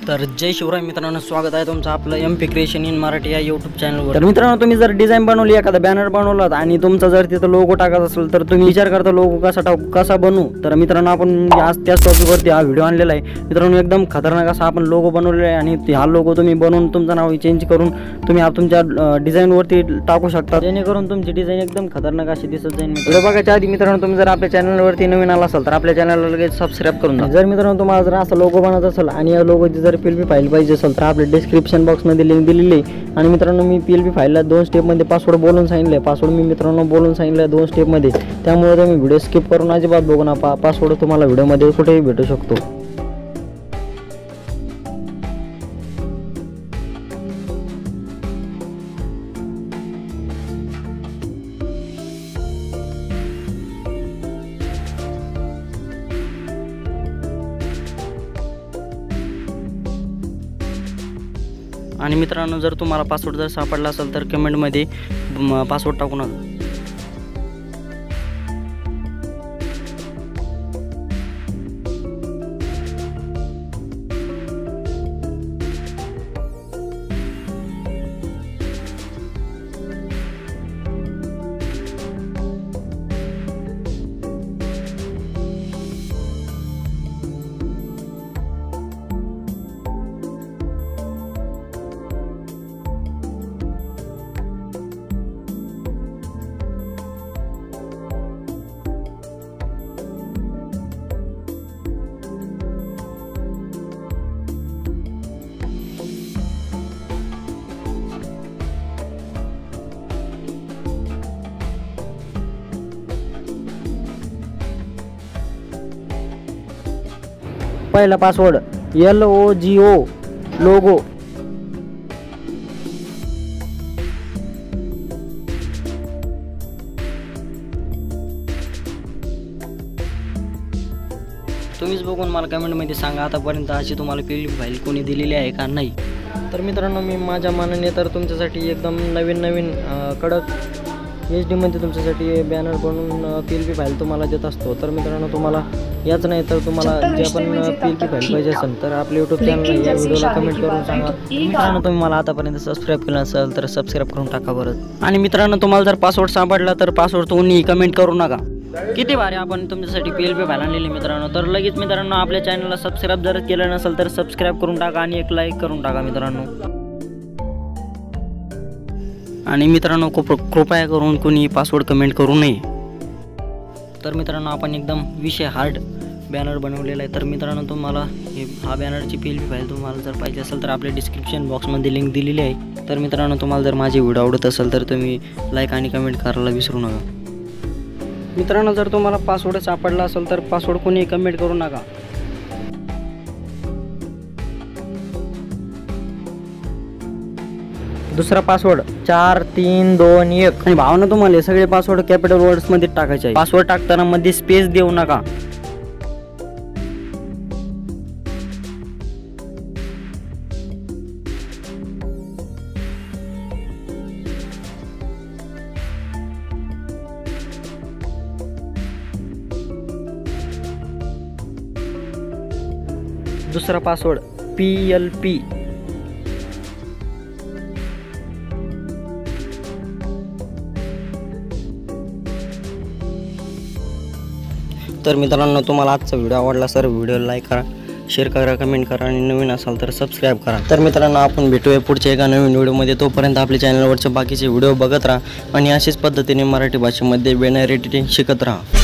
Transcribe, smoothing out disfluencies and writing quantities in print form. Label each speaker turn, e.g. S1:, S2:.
S1: तर जय शिवराय मित्रांनो, स्वागत आहे तुमचं आपलं MP क्रिएशन इन मराठी या यूट्यूब चॅनलवर। तर मित्रांनो, तुम्ही जर डिझाईन बनवली, एखादा बॅनर बनवला आणि तुमचा जर तिथं लोगो टाकायचा असेल तर तुम्ही विचार करता लोगो कसा बनवू। तर मित्रांनो, आपण आज त्याच टॉपिकवरती हा व्हिडिओ आणलेला आहे। मित्रांनो, एकदम खतरनाक असा आपण लोगो बनवलेला आहे आणि हा लोगो तुम्ही बनवून तुमचं नाव चेंज करून तुम्ही तुमच्या डिझाईनवरती टाकू शकता, जेणेकरून तुमची डिझाईन एकदम खतरनाक अशी दिसत जाईल। व्हिडिओ बघायच्या आधी मित्रांनो, तुम्ही जर आपल्या चॅनलवरती नवीन आला असाल तर आपल्या चॅनलला लगेच सबस्क्राईब करून द्या। जर मित्रांनो तुम्हाला जर असा लोगो बनायचा असेल आणि या लोगोची जर PLP फाईल पाहिजे असेल तर आपल्या डिस्क्रिप्शन बॉक्समध्ये लिंक दिलेली आहे। आणि मित्रांनो, मी PLP फाईलला 2 स्टेपमध्ये पासवर्ड बोलून सांगितले। पासवर्ड मी मित्रांनो बोलून सांगितले 2 स्टेपमध्ये, त्यामुळे तुम्ही व्हिडिओ स्किप करून अजिबात बघू नका। पासवर्ड तुम्हाला व्हिडिओमध्ये कुठेही भेटू शकतो। आणि मित्रांनो, जर तुम्हाला पासवर्ड जर सापडला असेल तर कमेंटमध्ये पासवर्ड टाकू नका। पहिला पासवर्ड LOGO लोगो। तुम्हीच बघून मला कमेंटमध्ये सांगा आतापर्यंत अशी तुम्हाला PLP फाईल कोणी दिलेली आहे का नाही। तर मित्रांनो, मी माझ्या मनाने तर तुमच्यासाठी एकदम नवीन कडक HD मध्ये तुमच्यासाठी बॅनर बनवून PLP फाईल तुम्हाला देत असतो। तर मित्रांनो, तुम्हाला याच नाही तर तुम्हाला जे पण PLP फाईल पाहिजे असेल तर आपल्या यूट्यूब चॅनल या व्हिडिओला कमेंट करून सांगा। मित्रांनो, तुम्ही मला आतापर्यंत सबस्क्राईब केलं असेल तर सबस्क्राईब करून टाका बरं। आणि मित्रांनो, तुम्हाला जर पासवर्ड सापडला तर पासवर्ड तुम्ही कमेंट करू नका। किती भारी आपण तुमच्यासाठी PLP फाईल आणलेली मित्रांनो। तर लगेच मित्रांनो, आपल्या चॅनलला सबस्क्राईब जर केलं नसेल तर सबस्क्राईब करून टाका आणि एक लाईक करून टाका मित्रांनो। आणि मित्रांनो, कृपया करून कोणी पासवर्ड कमेंट करू नये। तर मित्रांनो, आपण एकदम विषय हार्ड बॅनर बनवलेला आहे। तर मित्रांनो, तुम्हाला हा बॅनरची PLP फाईल तुम्हाला जर पाहिजे असेल तर आपल्या डिस्क्रिप्शन बॉक्समध्ये लिंक दिलेली आहे। तर मित्रांनो, तुम्हाला जर माझी व्हिडिओ आवडत असेल तर तुम्ही लाईक आणि कमेंट करायला विसरू नका। मित्रांनो, जर तुम्हाला पासवर्ड सापडला असेल तर पासवर्ड कोणी कमेंट करू नका। दुसरा पासवर्ड 4 3 2 1। आणि भावना, तुम्हाला हे सगळे पासवर्ड कॅपिटल वर्ड्स मध्ये टाकायचे आहे। पासवर्ड टाकताना मध्ये स्पेस देऊ नका। दुसरा पासवर्ड PLP। तर मित्रांनो, तुम्हाला आजचा व्हिडिओ आवडला तर व्हिडिओला लाईक करा, शेअर करा, कमेंट करा आणि नवीन असाल तर सबस्क्राईब करा। तर मित्रांनो, आपण भेटूया पुढच्या एका नवीन व्हिडिओमध्ये। तोपर्यंत आपल्या चॅनलवरचे बाकीचे व्हिडिओ बघत राहा आणि अशाच पद्धतीने मराठी भाषेमध्ये बॅनर एडिटिंग शिकत राहा।